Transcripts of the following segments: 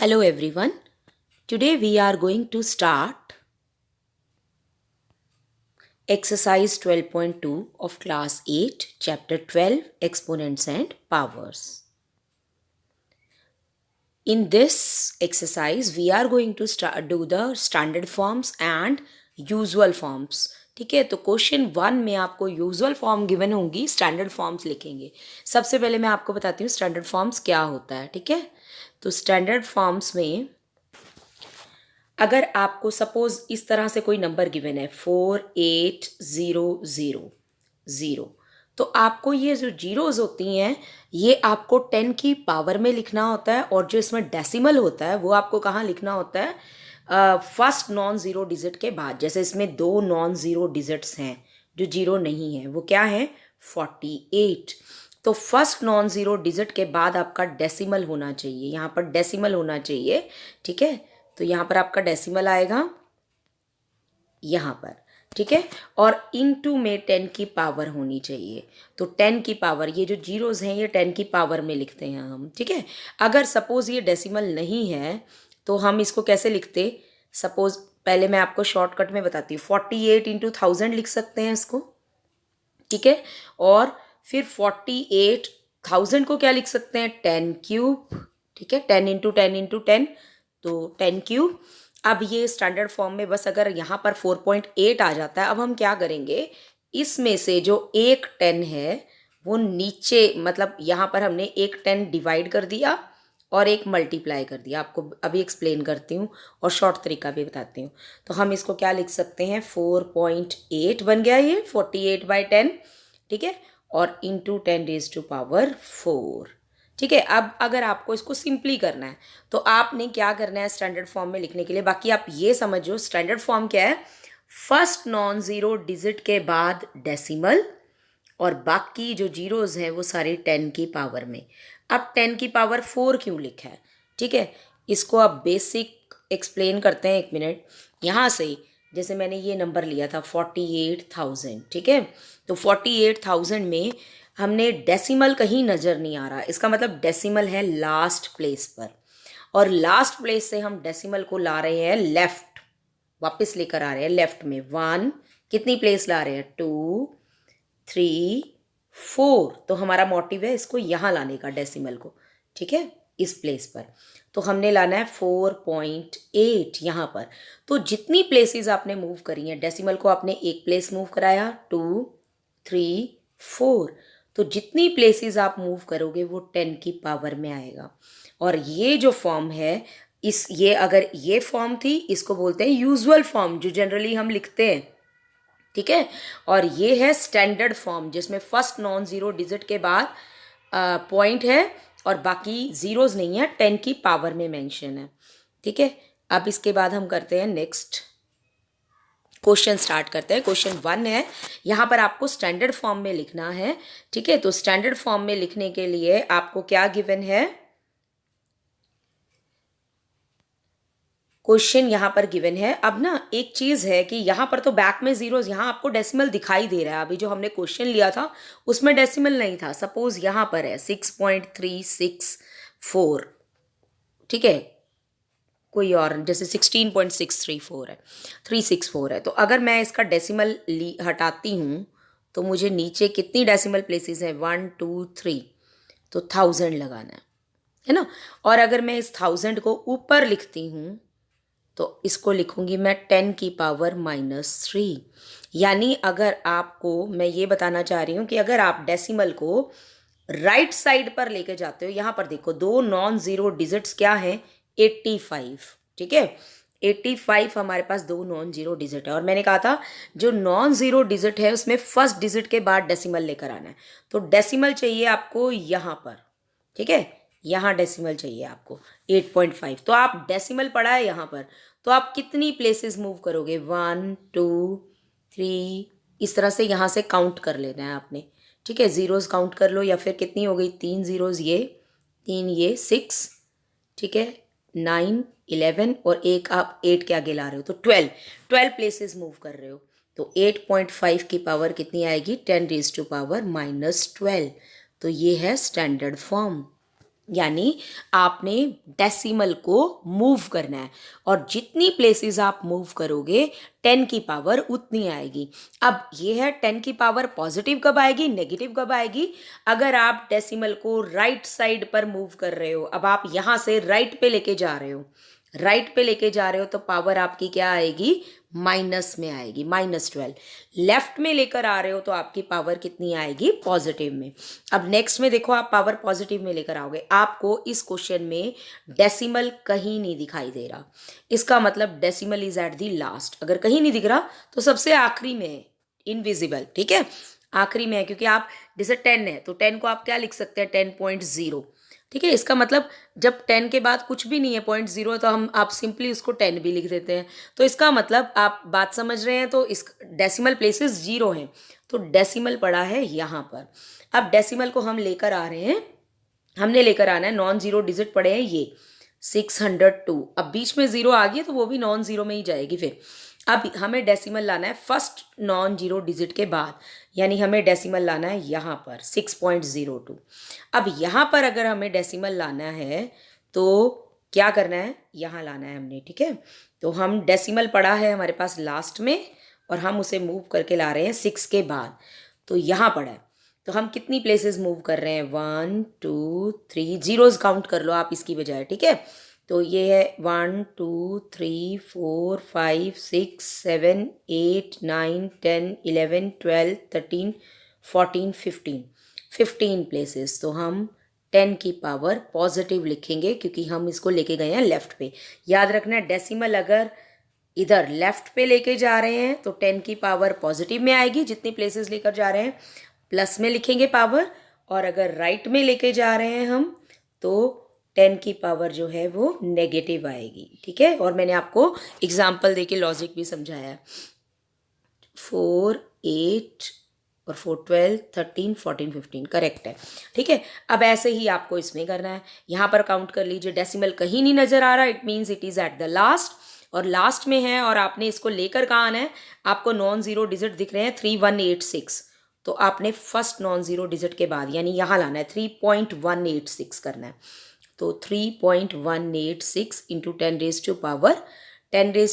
Hello everyone. Today we are going to start exercise 12.2 of class 8 chapter 12 exponents and powers. In this exercise we are going to do the standard forms and usual forms. ठीक है, तो question 1 में आपको usual form given होंगी, standard forms लिखेंगे. सबसे पहले मैं आपको बताती हूँ स्टैंडर्ड फॉर्म्स क्या होता है. ठीक है, तो स्टैंडर्ड फॉर्म्स में अगर आपको सपोज इस तरह से कोई नंबर गिवन है 4800, तो आपको ये जो जीरोज होती हैं ये आपको 10 की पावर में लिखना होता है, और जो इसमें डेसिमल होता है वो आपको कहाँ लिखना होता है, फर्स्ट नॉन ज़ीरो डिजिट के बाद. जैसे इसमें 2 नॉन ज़ीरो डिजिट्स हैं जो जीरो नहीं है, वो क्या है 48. तो फर्स्ट नॉन ज़ीरो डिजिट के बाद आपका डेसिमल होना चाहिए, यहाँ पर डेसिमल होना चाहिए. ठीक है, तो यहाँ पर आपका डेसिमल आएगा यहाँ पर. ठीक है, और इनटू में 10 की पावर होनी चाहिए. तो 10 की पावर, ये जो जीरोज हैं ये 10 की पावर में लिखते हैं हम. ठीक है, अगर सपोज ये डेसिमल नहीं है तो हम इसको कैसे लिखते, सपोज पहले मैं आपको शॉर्टकट में बताती हूँ. 48 इंटू 1000 लिख सकते हैं इसको. ठीक है, और फिर 48,000 को क्या लिख सकते हैं 10 क्यूब. ठीक है, 10 इंटू 10 इंटू 10, तो 10 क्यूब. अब ये स्टैंडर्ड फॉर्म में बस अगर यहाँ पर 4.8 आ जाता है. अब हम क्या करेंगे, इसमें से जो एक 10 है वो नीचे, मतलब यहाँ पर हमने एक 10 डिवाइड कर दिया और एक मल्टीप्लाई कर दिया. आपको अभी एक्सप्लेन करती हूँ और शॉर्ट तरीका भी बताती हूँ. तो हम इसको क्या लिख सकते हैं, 4.8 बन गया ये 48/10. ठीक है, और इंटू 10 रेज टू पावर 4. ठीक है, अब अगर आपको इसको सिंपली करना है तो आपने क्या करना है स्टैंडर्ड फॉर्म में लिखने के लिए, बाकी आप ये समझो स्टैंडर्ड फॉर्म क्या है, फर्स्ट नॉन ज़ीरो डिजिट के बाद डेसिमल, और बाकी जो जीरोज हैं वो सारे 10 की पावर में. अब 10 की पावर 4 क्यों लिखा है, ठीक है, इसको आप बेसिक एक्सप्लेन करते हैं. 1 मिनट. यहाँ से जैसे मैंने ये नंबर लिया था 48,000. ठीक है, तो 48,000 में हमने डेसिमल कहीं नज़र नहीं आ रहा, इसका मतलब डेसिमल है लास्ट प्लेस पर, और लास्ट प्लेस से हम डेसिमल को ला रहे हैं लेफ्ट, वापस लेकर आ रहे हैं लेफ्ट में. 1 कितनी प्लेस ला रहे हैं, 2 3 4. तो हमारा मोटिव है इसको यहाँ लाने का डेसिमल को. ठीक है, इस प्लेस पर. तो हमने लाना है 4.8 यहाँ पर. तो जितनी प्लेसेस आपने मूव करी हैं, डेसिमल को आपने एक प्लेस मूव कराया, 2 3 4. तो जितनी प्लेसेस आप मूव करोगे वो 10 की पावर में आएगा. और ये जो फॉर्म है, ये अगर ये फॉर्म थी, इसको बोलते हैं यूजुअल फॉर्म जो जनरली हम लिखते हैं. ठीक है, और ये है स्टैंडर्ड फॉर्म जिसमें फर्स्ट नॉन ज़ीरो डिजिट के बाद पॉइंट है और बाकी ज़ीरोज़ नहीं है, 10 की पावर में मेंशन है. ठीक है, अब इसके बाद हम करते हैं नेक्स्ट क्वेश्चन स्टार्ट करते हैं. क्वेश्चन 1 है, यहाँ पर आपको स्टैंडर्ड फॉर्म में लिखना है. ठीक है, तो स्टैंडर्ड फॉर्म में लिखने के लिए आपको क्या गिवन है, क्वेश्चन यहाँ पर गिवन है. अब ना एक चीज़ है कि यहाँ पर तो बैक में जीरोज, यहाँ आपको डेसिमल दिखाई दे रहा है. अभी जो हमने क्वेश्चन लिया था उसमें डेसिमल नहीं था. सपोज यहाँ पर है 6.364. ठीक है, कोई और जैसे 16.634 है, 364 है. तो अगर मैं इसका डेसिमल हटाती हूँ तो मुझे नीचे कितनी डेसिमल प्लेसेस हैं, 1 2 3, तो 1000 लगाना है ना. और अगर मैं इस 1000 को ऊपर लिखती हूँ तो इसको लिखूंगी मैं 10 की पावर -3. यानी अगर आपको, मैं ये बताना चाह रही हूँ कि अगर आप डेसिमल को राइट साइड पर लेके जाते हो, यहाँ पर देखो दो नॉन ज़ीरो डिजिट्स क्या हैं, 85. ठीक है, 85 हमारे पास दो नॉन ज़ीरो डिजिट है, और मैंने कहा था जो नॉन ज़ीरो डिजिट है उसमें फर्स्ट डिजिट के बाद डेसिमल लेकर आना है. तो डेसिमल चाहिए आपको यहाँ पर. ठीक है, यहाँ डेसिमल चाहिए आपको 8.5. तो आप डेसिमल पढ़ा है यहाँ पर, तो आप कितनी प्लेसेस मूव करोगे, 1 2 3, इस तरह से यहाँ से काउंट कर लेना है आपने. ठीक है, ज़ीरोज़ काउंट कर लो, या फिर कितनी हो गई, 3 ज़ीरोज़ ये, 3 ये 6. ठीक है, 9 11, और एक आप 8 के आगे ला रहे हो तो 12 प्लेसेस मूव कर रहे हो. तो 8.5 की पावर कितनी आएगी, 10 रेज टू पावर -12. तो ये है स्टैंडर्ड फॉर्म. यानी आपने डेसिमल को मूव करना है और जितनी प्लेसेस आप मूव करोगे 10 की पावर उतनी आएगी। अब ये है 10 की पावर पॉजिटिव कब आएगी, नेगेटिव कब आएगी? अगर आप डेसिमल को राइट साइड पर मूव कर रहे हो, अब आप यहाँ से राइट पे लेके जा रहे हो, राइट पे लेके जा रहे हो तो पावर आपकी क्या आएगी, माइनस में आएगी, -12। लेफ्ट में लेकर आ रहे हो तो आपकी पावर कितनी आएगी, पॉजिटिव में। अब नेक्स्ट में देखो, आप पावर पॉजिटिव में लेकर आओगे, आपको इस क्वेश्चन में डेसिमल कहीं नहीं दिखाई दे रहा, इसका मतलब decimal is at the last. अगर कहीं नहीं दिख रहा तो सबसे आखिरी में है, इनविजिबल, ठीक है, आखिरी में है, क्योंकि आप जैसे 10 है तो 10 को आप क्या लिख सकते हैं, 10.0, ठीक है। इसका मतलब जब 10 के बाद कुछ भी नहीं है, 0.0 है, तो आप सिंपली उसको 10 भी लिख देते हैं। तो इसका मतलब आप बात समझ रहे हैं, तो इस डेसिमल प्लेसेस 0 हैं, तो डेसिमल पड़ा है यहाँ पर। अब डेसिमल को हम लेकर आ रहे हैं, हमने लेकर आना है, नॉन जीरो डिजिट पड़े हैं ये 602। अब बीच में 0 आ गई तो वो भी नॉन जीरो में ही जाएगी फिर। अब हमें डेसिमल लाना है फर्स्ट नॉन जीरो डिजिट के बाद, यानी हमें डेसिमल लाना है यहाँ पर 6.02। अब यहाँ पर अगर हमें डेसिमल लाना है तो क्या करना है, यहाँ लाना है हमने, ठीक है। तो हम डेसिमल पड़ा है हमारे पास लास्ट में और हम उसे मूव करके ला रहे हैं 6 के बाद, तो यहाँ पड़ा है। तो हम कितनी प्लेसेस मूव कर रहे हैं, 1 2 3, जीरोस काउंट कर लो आप इसकी बजाय, ठीक है। तो ये है 1 2 3 4 5 6 7 8 9 10 11 12 13 14 15 प्लेसेस। तो हम 10 की पावर पॉजिटिव लिखेंगे क्योंकि हम इसको लेके गए हैं लेफ्ट पे। याद रखना, डेसिमल अगर इधर लेफ्ट पे लेके जा रहे हैं तो 10 की पावर पॉजिटिव में आएगी, जितनी प्लेसेस लेकर जा रहे हैं प्लस में लिखेंगे पावर, और अगर राइट में लेके जा रहे हैं हम तो 10 की पावर जो है वो नेगेटिव आएगी, ठीक है। और मैंने आपको एग्जाम्पल देके लॉजिक भी समझाया है। 4 8 और 4 12 13 14 15 करेक्ट है, ठीक है। अब ऐसे ही आपको इसमें करना है, यहाँ पर काउंट कर लीजिए, डेसिमल कहीं नहीं नजर आ रहा, it means it is at the last, और लास्ट में है और आपने इसको लेकर कहाँ आना है, आपको नॉन जीरो डिजिट दिख रहे हैं 3186, तो आपने फर्स्ट नॉन जीरो डिजिट के बाद यानी यहाँ लाना है, 3.186 करना है। तो 3.186 इंटू 10 रेज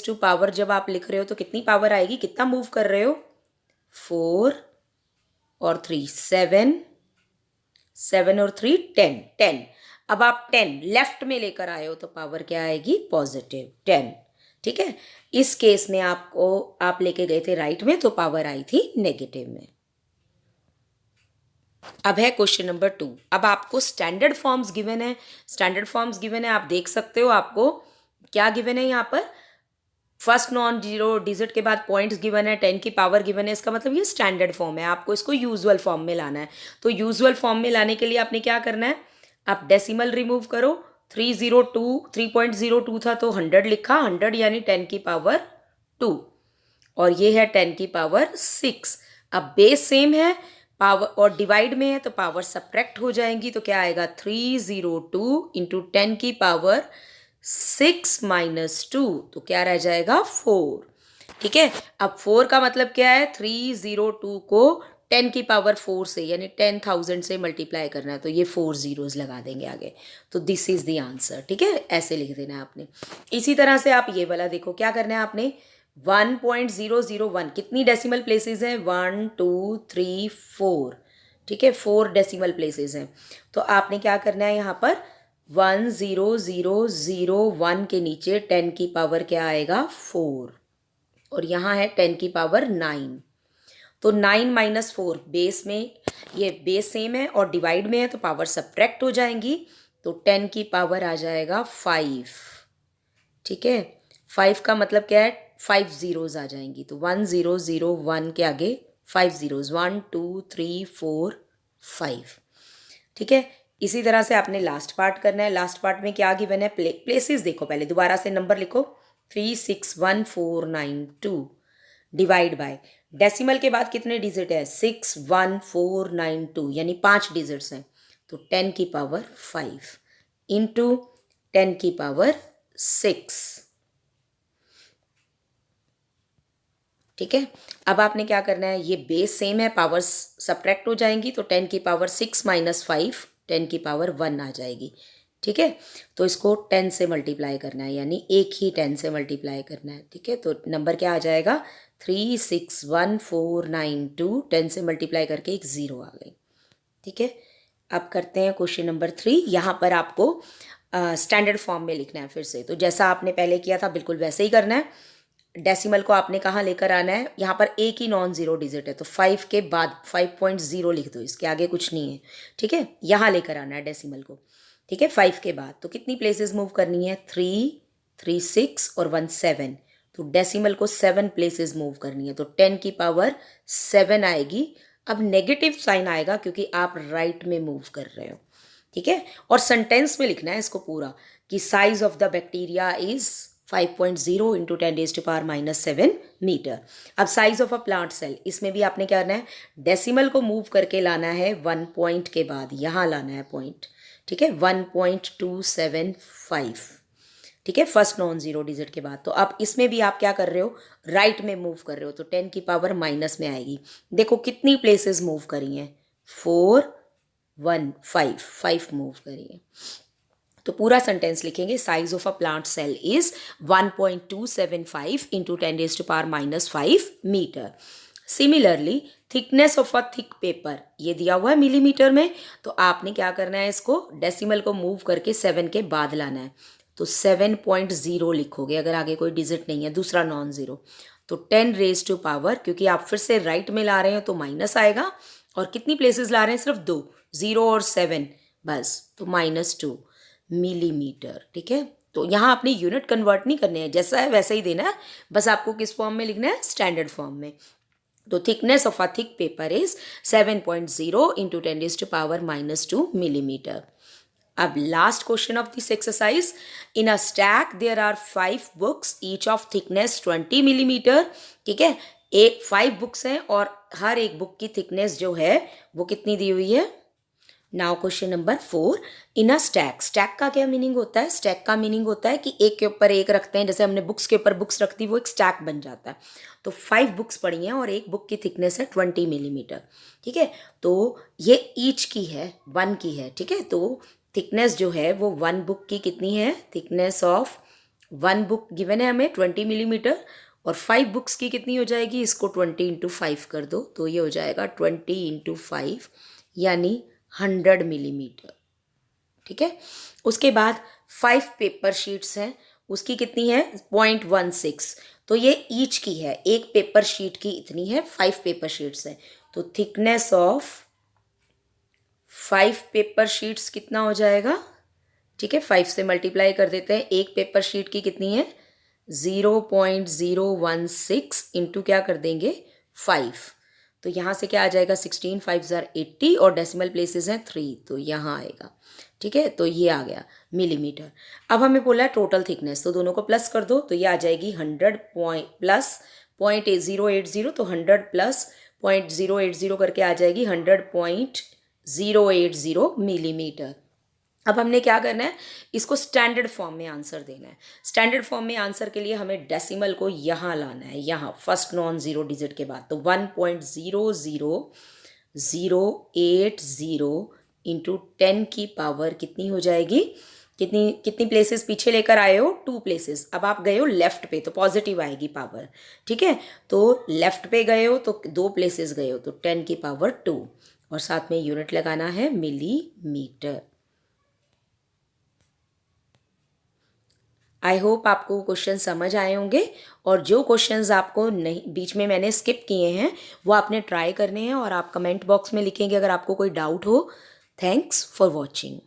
टू पावर जब आप लिख रहे हो तो कितनी पावर आएगी, कितना मूव कर रहे हो, 4 और 3 7, 7 और 3 10। अब आप 10 लेफ्ट में लेकर आए हो तो पावर क्या आएगी, पॉजिटिव 10, ठीक है। इस केस में आप लेके गए थे राइट में तो पावर आई थी नेगेटिव में। अब है क्वेश्चन नंबर 2। अब आपको स्टैंडर्ड फॉर्म्स गिवन है, स्टैंडर्ड फॉर्म्स गिवन है, आप देख सकते हो आपको क्या गिवन है यहाँ पर, फर्स्ट नॉन जीरो डिजिट के बाद पॉइंट्स गिवन है, 10 की पावर गिवन है, इसका मतलब ये स्टैंडर्ड फॉर्म है, आपको इसको यूजुअल फॉर्म में लाना है। तो यूजुअल फॉर्म में लाने के लिए आपने क्या करना है, आप डेसिमल रिमूव करो, 3.02 था तो 100 लिखा, 100 यानी 10 की पावर 2, और ये है 10 की पावर 6। अब बेस सेम है, पावर और डिवाइड में है तो पावर सब्ट्रैक्ट हो जाएंगी, तो क्या आएगा, 302 इंटू 10 की पावर 6 माइनस 2, तो क्या रह जाएगा, 4, ठीक है। अब 4 का मतलब क्या है, 302 को 10 की पावर 4 से यानी 10,000 से मल्टीप्लाई करना है, तो ये 4 जीरोस लगा देंगे आगे, तो दिस इज द आंसर, ठीक है, ऐसे लिख देना है आपने। इसी तरह से आप ये वाला देखो, क्या करना है आपने, 1.001 कितनी डेसिमल प्लेसेस हैं, 1 2 3 4, ठीक है, 4 डेसिमल प्लेसेस हैं। तो आपने क्या करना है, यहाँ पर 10001 के नीचे 10 की पावर क्या आएगा, 4, और यहाँ है 10 की पावर 9, तो 9 माइनस 4 बेस में, ये बेस सेम है और डिवाइड में है तो पावर सब्ट्रैक्ट हो जाएंगी, तो 10 की पावर आ जाएगा 5, ठीक है। 5 का मतलब क्या है, 5 जीरोस आ जाएंगी, तो 1001 के आगे 5 जीरोस, 1 2 3 4 5, ठीक है। इसी तरह से आपने लास्ट पार्ट करना है। लास्ट पार्ट में क्या गिवन है, प्लेसेस देखो, पहले दोबारा से नंबर लिखो, 361492 डिवाइड बाय, डेसिमल के बाद कितने डिजिट है, 61492 यानी 5 डिजिट्स हैं, तो 10 की पावर 5 इंटू 10 की पावर 6, ठीक है। अब आपने क्या करना है, ये बेस सेम है, पावर सब्ट्रैक्ट हो जाएंगी, तो 10 की पावर 6 माइनस 5 10 की पावर 1 आ जाएगी, ठीक है। तो इसको 10 से मल्टीप्लाई करना है, यानी एक ही 10 से मल्टीप्लाई करना है, ठीक है। तो नंबर क्या आ जाएगा 361492, 10 से मल्टीप्लाई करके एक 0 आ गई, ठीक है। अब करते हैं क्वेश्चन नंबर 3। यहाँ पर आपको स्टैंडर्ड फॉर्म में लिखना है फिर से, तो जैसा आपने पहले किया था बिल्कुल वैसे ही करना है। डेसिमल को आपने कहाँ लेकर आना है, यहाँ पर एक ही नॉन जीरो डिजिट है तो 5 के बाद 5.0 लिख दो, इसके आगे कुछ नहीं है, ठीक है। यहाँ लेकर आना है डेसिमल को, ठीक है, 5 के बाद। तो कितनी प्लेसेस मूव करनी है, 3, 3, 6 और 1 7। तो डेसिमल को 7 प्लेसेस मूव करनी है, तो 10 की पावर 7 आएगी। अब नेगेटिव साइन आएगा क्योंकि आप राइट में मूव कर रहे हो, ठीक है। और सेंटेंस में लिखना है इसको पूरा कि size of the bacteria is 5.0 into 10⁻⁻7 metre. अब size of a plant cell, इसमें भी आपने क्या करना है, डेसिमल को मूव करके लाना है 1 पॉइंट के बाद, यहाँ लाना है पॉइंट, ठीक है, 1.275, ठीक है, फर्स्ट नॉन जीरो डिजिट के बाद। तो अब इसमें भी आप क्या कर रहे हो, राइट में मूव कर रहे हो, तो 10 की पावर माइनस में आएगी। देखो कितनी प्लेसेस मूव करी हैं, 4, 1, 5 मूव करी हैं। तो पूरा सेंटेंस लिखेंगे, size of a plant cell is 1.275 into 10⁻⁻5 metre. Similarly thickness of a thick paper, ये दिया हुआ है मिलीमीटर में, तो आपने क्या करना है, इसको डेसिमल को मूव करके 7 के बाद लाना है, तो 7.0 लिखोगे अगर आगे कोई डिजिट नहीं है, दूसरा नॉन जीरो। तो 10 रेज टू पावर, क्योंकि आप फिर से राइट में ला रहे हो तो माइनस आएगा, और कितनी प्लेसेस ला रहे हैं, सिर्फ 2, 0 और 7 बस, तो -2 मिलीमीटर, ठीक है। तो यहाँ आपने यूनिट कन्वर्ट नहीं करने हैं, जैसा है वैसा ही देना है, बस आपको किस फॉर्म में लिखना है, स्टैंडर्ड फॉर्म में। तो thickness of a thick paper is 7.0 into 10⁻⁻2 millimetre. अब last question of this exercise, in a stack there are 5 books each of thickness 20 millimetre, ठीक है। 5 बुक्स हैं और हर एक बुक की थिकनेस जो है वो कितनी दी हुई है। Now question number 4, in a stack, stack का क्या मीनिंग होता है, स्टैक का मीनिंग होता है कि एक के ऊपर एक रखते हैं, जैसे हमने बुक्स के ऊपर बुक्स रख दी, वो एक स्टैक बन जाता है। तो 5 बुक्स पड़ी हैं और एक बुक की थिकनेस है 20 मिलीमीटर, ठीक है। तो ये ईच की है, 1 की है, ठीक है। तो थिकनेस जो है वो 1 बुक की कितनी है, थिकनेस ऑफ 1 बुक गिवन है हमें 20 मिलीमीटर, और 5 बुक्स की कितनी हो जाएगी, इसको 20 इंटू 5 कर दो, तो ये हो जाएगा 20 इंटू 5 यानी 100 मिलीमीटर, ठीक है। उसके बाद 5 पेपर शीट्स हैं, उसकी कितनी है 0.16, तो ये ईच की है, एक पेपर शीट की इतनी है, 5 पेपर शीट्स हैं, तो थिकनेस ऑफ 5 पेपर शीट्स कितना हो जाएगा, ठीक है, 5 से मल्टीप्लाई कर देते हैं, एक पेपर शीट की कितनी है 0.016 इंटू क्या कर देंगे 5, तो यहाँ से क्या आ जाएगा 16 5 जार 80 और डेसिमल प्लेसेस हैं 3, तो यहाँ आएगा, ठीक है। तो ये आ गया मिलीमीटर। अब हमें बोला है टोटल थिकनेस, तो दोनों को प्लस कर दो, तो ये आ जाएगी 100 प्लस 0.080, तो 100 प्लस 0.080 करके आ जाएगी 100.080 मिलीमीटर। अब हमने क्या करना है, इसको स्टैंडर्ड फॉर्म में आंसर देना है। स्टैंडर्ड फॉर्म में आंसर के लिए हमें डेसिमल को यहाँ लाना है, यहाँ फर्स्ट नॉन जीरो डिजिट के बाद, तो 1.00080 इंटू 10 की पावर कितनी हो जाएगी, कितनी प्लेसेस पीछे लेकर आए हो, 2 प्लेसेस। अब आप गए हो लेफ्ट पे तो पॉजिटिव आएगी पावर, ठीक है। तो लेफ्ट पे गए हो तो 2 प्लेसेस गए हो, तो 10 की पावर 2, और साथ में यूनिट लगाना है मिलीमीटर। आई होप आपको क्वेश्चन समझ आए होंगे, और जो क्वेश्चंस आपको नहीं बीच में मैंने स्किप किए हैं वो आपने ट्राई करने हैं, और आप कमेंट बॉक्स में लिखेंगे अगर आपको कोई डाउट हो। Thanks for watching.